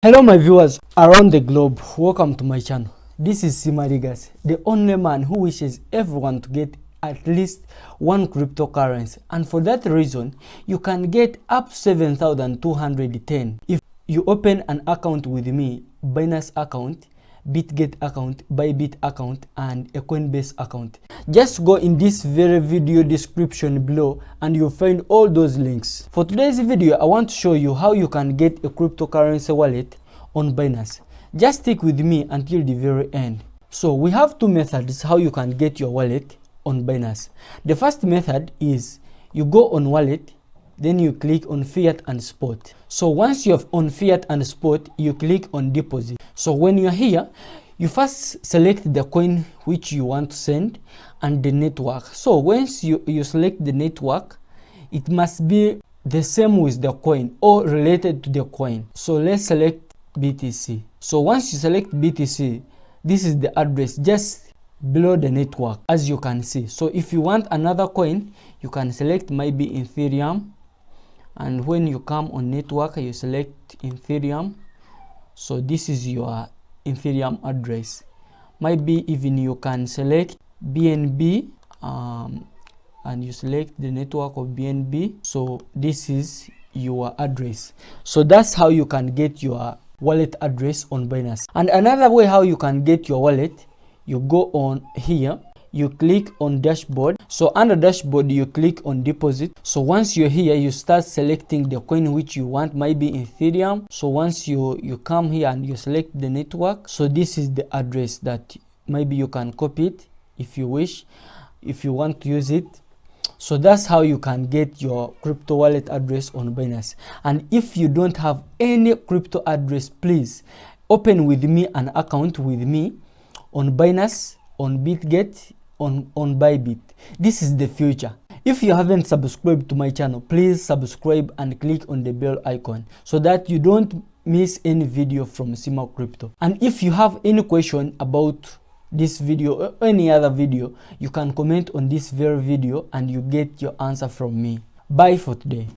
Hello my viewers around the globe, welcome to my channel. This is Simarigas, the only man who wishes everyone to get at least one cryptocurrency, and for that reason you can get up 7,210 if you open an account with me, Binance account, Bitget account, bybit account, and a Coinbase account. Just go in this very video description below and you'll find all those links. For today's video, I want to show you how you can get a cryptocurrency wallet on Binance. Just stick with me until the very end. So we have two methods how you can get your wallet on Binance. The first method is you go on wallet, then you click on fiat and spot. So once you're on fiat and spot, you click on deposit. So when you're here, you first select the coin which you want to send and the network. So once you select the network, it must be the same with the coin or related to the coin. So let's select BTC. So once you select BTC, this is the address just below the network, as you can see. So if you want another coin, you can select maybe Ethereum, and when you come on network, you select Ethereum. So this is your Ethereum address. Maybe even you can select BNB, and you select the network of BNB. So this is your address. So that's how you can get your wallet address on Binance. And another way how you can get your wallet, you go on here, you click on dashboard. So under dashboard, you click on deposit. So once you're here, you start selecting the coin which you want, maybe Ethereum. So once you come here and you select the network, so this is the address that maybe you can copy it if you wish, if you want to use it. So that's how you can get your crypto wallet address on Binance. And if you don't have any crypto address, please open with me an account with me on Binance, on Bitget, on bybit. This is the future. If you haven't subscribed to my channel, please subscribe and click on the bell icon so that you don't miss any video from Sima Crypto. And if you have any question about this video or any other video, you can comment on this very video and you get your answer from me. Bye for today.